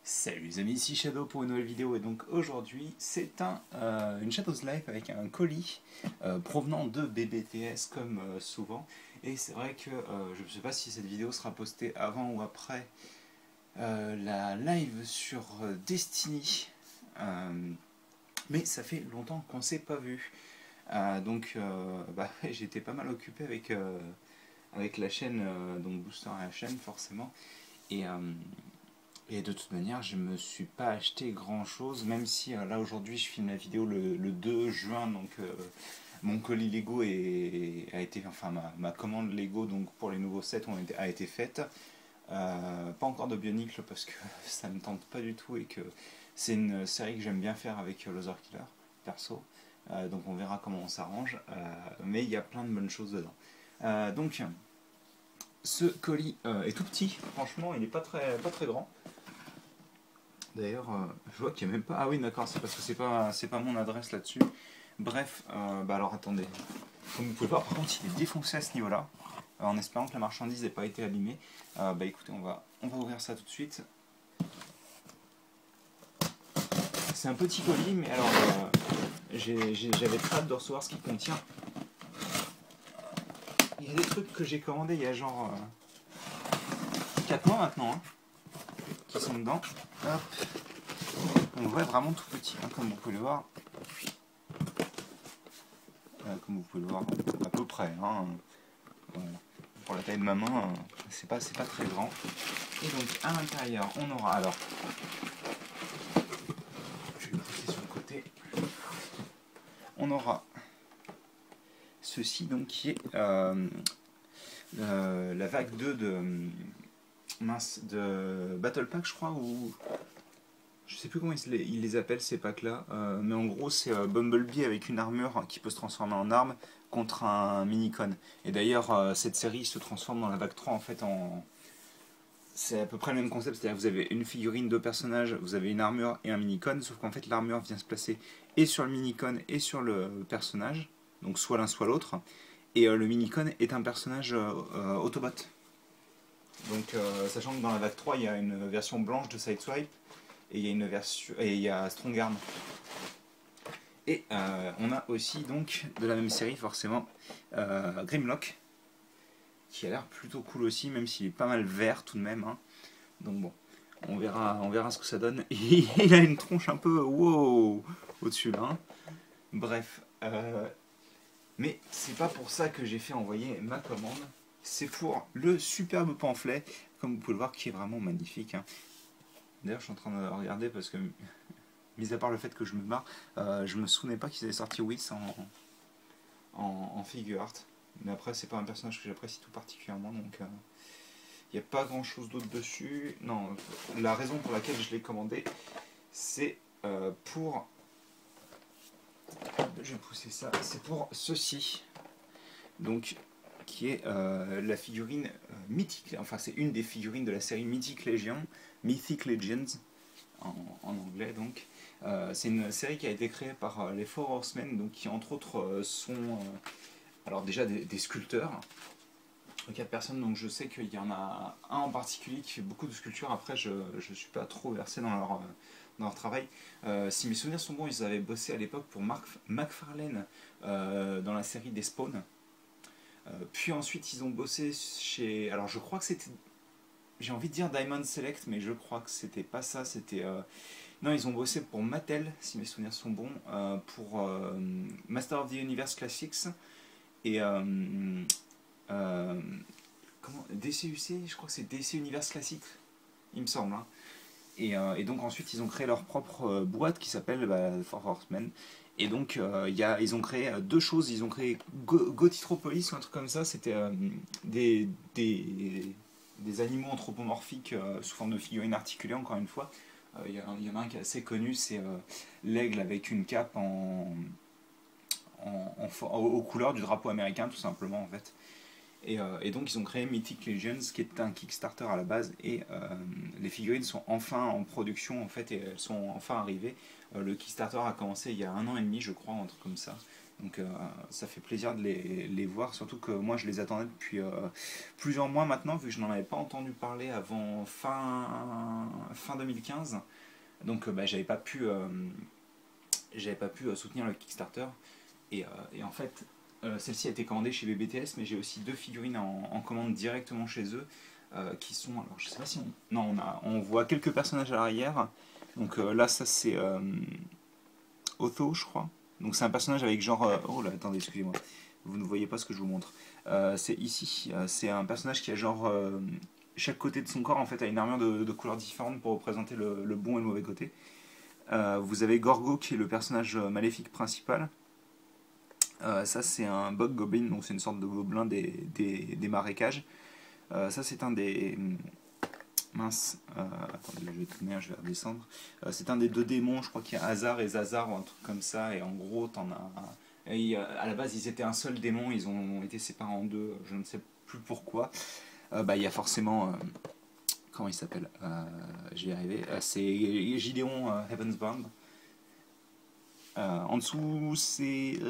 Salut les amis, ici Shadow pour une nouvelle vidéo et donc aujourd'hui c'est une Shadow's Life avec un colis provenant de BBTS comme souvent, et c'est vrai que je ne sais pas si cette vidéo sera postée avant ou après la live sur Destiny, mais ça fait longtemps qu'on s'est pas vu. J'étais pas mal occupé avec la chaîne, donc Booster à la chaîne forcément, et, euh, et de toute manière, je me suis pas acheté grand chose, même si là aujourd'hui je filme la vidéo le 2 juin, donc mon colis Lego a été, enfin ma commande Lego donc pour les nouveaux sets a été faite. Pas encore de Bionicle parce que ça me tente pas du tout et que c'est une série que j'aime bien faire avec Loser Killer, perso. Donc on verra comment on s'arrange, mais il y a plein de bonnes choses dedans. Donc ce colis est tout petit, franchement il est pas très grand. D'ailleurs, je vois qu'il n'y a même pas... Ah oui, d'accord, c'est parce que c'est pas mon adresse là-dessus. Bref, alors attendez. Comme vous pouvez voir, par contre, il est défoncé à ce niveau-là. En espérant que la marchandise n'ait pas été abîmée. Écoutez, on va ouvrir ça tout de suite. C'est un petit colis, mais alors, j'avais très hâte de recevoir ce qu'il contient. Il y a des trucs que j'ai commandés il y a genre 4 mois maintenant, hein, qui sont dedans. Hop. On voit vraiment tout petit, hein, comme vous pouvez le voir. Comme vous pouvez le voir, à peu près. Hein. Voilà. Pour la taille de ma main, c'est pas très grand. Et donc à l'intérieur, on aura alors. Je vais le pousser sur le côté. On aura ceci donc qui est la vague 2 de Battle Pack, je crois, ou je sais plus comment ils les appellent ces packs là, mais en gros c'est Bumblebee avec une armure qui peut se transformer en arme contre un minicon. Et d'ailleurs cette série se transforme dans la vague 3 en fait en... C'est à peu près le même concept, c'est-à-dire que vous avez une figurine, deux personnages, vous avez une armure et un minicon, sauf qu'en fait l'armure vient se placer et sur le minicon et sur le personnage, donc soit l'un soit l'autre, et le minicon est un personnage Autobot. Donc sachant que dans la vague 3 il y a une version blanche de Sideswipe, et il y a une version et il y a Strongarm. Et on a aussi donc de la même série forcément Grimlock, qui a l'air plutôt cool aussi, même s'il est pas mal vert tout de même, hein. Donc bon, on verra ce que ça donne. Et il a une tronche un peu wow au-dessus là, hein. Bref, mais c'est pas pour ça que j'ai fait envoyer ma commande. C'est pour le superbe pamphlet, comme vous pouvez le voir, qui est vraiment magnifique, hein. D'ailleurs, je suis en train de regarder parce que, mis à part le fait que je me marre, je me souvenais pas qu'ils avaient sorti Whis en figure art. Mais après, c'est pas un personnage que j'apprécie tout particulièrement, donc il n'y a pas grand chose d'autre dessus. Non, la raison pour laquelle je l'ai commandé, c'est pour. Je vais pousser ça. C'est pour ceci. Donc, qui est la figurine mythique. Enfin, c'est une des figurines de la série Mythic Legends, en anglais donc. C'est une série qui a été créée par les Four Horsemen, donc qui entre autres sont alors déjà des sculpteurs. 4 personnes, donc je sais qu'il y en a un en particulier qui fait beaucoup de sculptures. Après, je ne suis pas trop versé dans leur travail. Si mes souvenirs sont bons, ils avaient bossé à l'époque pour McFarlane dans la série des Spawn. Puis ensuite, ils ont bossé chez. Alors, je crois que c'était. J'ai envie de dire Diamond Select, mais je crois que c'était pas ça. C'était. Non, ils ont bossé pour Mattel, si mes souvenirs sont bons, pour Master of the Universe Classics et comment DCUC, je crois que c'est DC Universe Classics, il me semble, hein. Et donc ensuite ils ont créé leur propre boîte qui s'appelle Four Horsemen. Et donc ils ont créé deux choses. Ils ont créé Gotitropolis ou un truc comme ça. C'était des animaux anthropomorphiques sous forme de figurines articulées, encore une fois. Il y en a un qui est assez connu, c'est l'aigle avec une cape aux couleurs du drapeau américain, tout simplement en fait. Et donc ils ont créé Mythic Legends, qui est un Kickstarter à la base, et les figurines sont enfin en production en fait, et elles sont enfin arrivées. Le Kickstarter a commencé il y a 1 an et demi, je crois, un truc comme ça. Donc ça fait plaisir de les voir, surtout que moi je les attendais depuis plusieurs mois maintenant, vu que je n'en avais pas entendu parler avant fin 2015. Donc bah, j'avais pas pu soutenir le Kickstarter. Et en fait, celle-ci a été commandée chez BBTS, mais j'ai aussi deux figurines en commande directement chez eux, qui sont, alors je sais pas si on... Non, on voit quelques personnages à l'arrière. Donc là, ça c'est Otho, je crois. Donc c'est un personnage avec genre... oh là, attendez, excusez-moi. Vous ne voyez pas ce que je vous montre. C'est ici. C'est un personnage qui a genre... chaque côté de son corps, en fait, a une armure de couleurs différentes pour représenter le bon et le mauvais côté. Vous avez Gorgo, qui est le personnage maléfique principal. Ça, c'est un bog goblin, donc c'est une sorte de gobelin des marécages. Ça, c'est un des... Mince, attendez, je vais tourner, je vais redescendre. C'est un des deux démons, je crois qu'il y a Hazard et Zazar ou un truc comme ça, et en gros, t'en as. Et, à la base, ils étaient un seul démon, ils ont été séparés en deux, je ne sais plus pourquoi. Bah, il y a forcément. Comment il s'appelle Je vais y arriver. C'est Gideon Heavensbound. En dessous, c'est.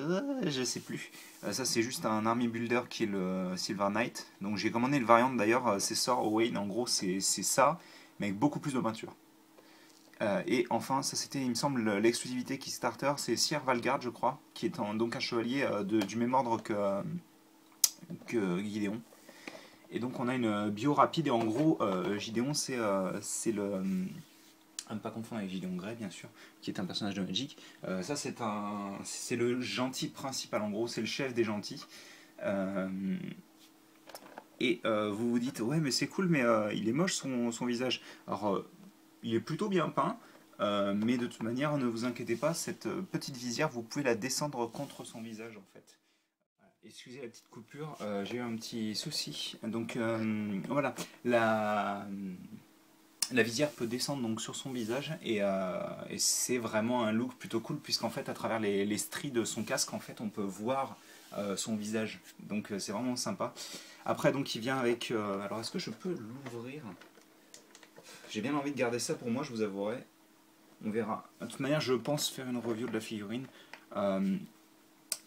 Je sais plus. Ça, c'est juste un army builder qui est le Silver Knight. Donc, j'ai commandé le variant d'ailleurs, c'est Sor Owain. En gros, c'est ça, mais avec beaucoup plus de peinture. Et enfin, ça c'était, il me semble, l'exclusivité Kickstarter, c'est Sir Valgard, je crois, qui est donc un chevalier du même ordre que Gideon. Et donc, on a une bio rapide, et en gros, Gideon, c'est le. À ne pas confondre avec Gideon Grey, bien sûr, qui est un personnage de Magic. Ça, c'est le gentil principal, en gros, c'est le chef des gentils. Vous vous dites, ouais, mais c'est cool, mais il est moche son visage. Alors, il est plutôt bien peint, mais de toute manière, ne vous inquiétez pas, cette petite visière, vous pouvez la descendre contre son visage, en fait. Excusez la petite coupure, j'ai eu un petit souci. Donc, voilà, la visière peut descendre donc sur son visage et c'est vraiment un look plutôt cool puisqu'en fait à travers les stries de son casque en fait on peut voir son visage, donc c'est vraiment sympa. Après donc il vient avec alors est-ce que je peux l'ouvrir? J'ai bien envie de garder ça pour moi, je vous avouerai, on verra. De toute manière je pense faire une review de la figurine.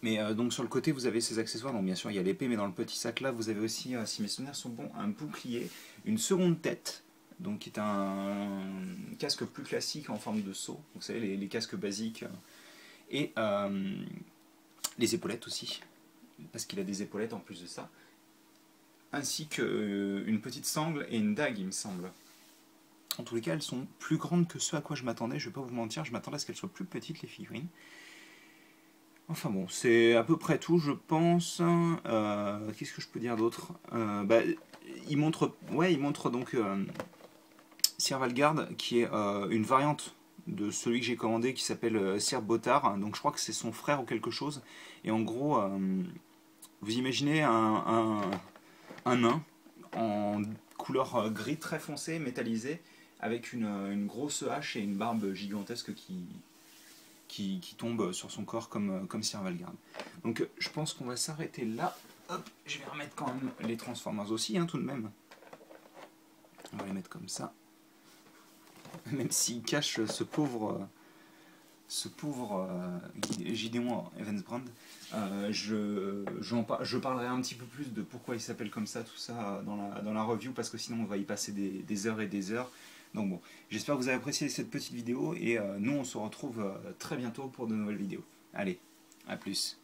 Mais donc sur le côté vous avez ces accessoires, donc bien sûr il y a l'épée, mais dans le petit sac là vous avez aussi, si mes souvenirs sont bons, un bouclier, une seconde tête, donc qui est un casque plus classique en forme de seau, vous savez les casques basiques, et les épaulettes aussi, parce qu'il a des épaulettes en plus de ça, ainsi qu'une petite sangle et une dague il me semble. En tous les cas elles sont plus grandes que ce à quoi je m'attendais, je vais pas vous mentir, je m'attendais à ce qu'elles soient plus petites les figurines. Enfin bon, c'est à peu près tout, je pense. Qu'est-ce que je peux dire d'autre? Bah, il montre donc Sir Valgard, qui est une variante de celui que j'ai commandé, qui s'appelle Sir Botard. Donc je crois que c'est son frère ou quelque chose. Et en gros, vous imaginez un nain en couleur gris très foncé, métallisé, avec une grosse hache et une barbe gigantesque qui tombe sur son corps comme Sir Valgard. Donc je pense qu'on va s'arrêter là. Hop, je vais remettre quand même les Transformers aussi, hein, tout de même. On va les mettre comme ça. Même s'il cache ce pauvre Gideon Heavensbound. Je parlerai un petit peu plus de pourquoi il s'appelle comme ça, tout ça, dans la review, parce que sinon on va y passer des heures et des heures. Donc bon, j'espère que vous avez apprécié cette petite vidéo et nous on se retrouve très bientôt pour de nouvelles vidéos. Allez, à plus.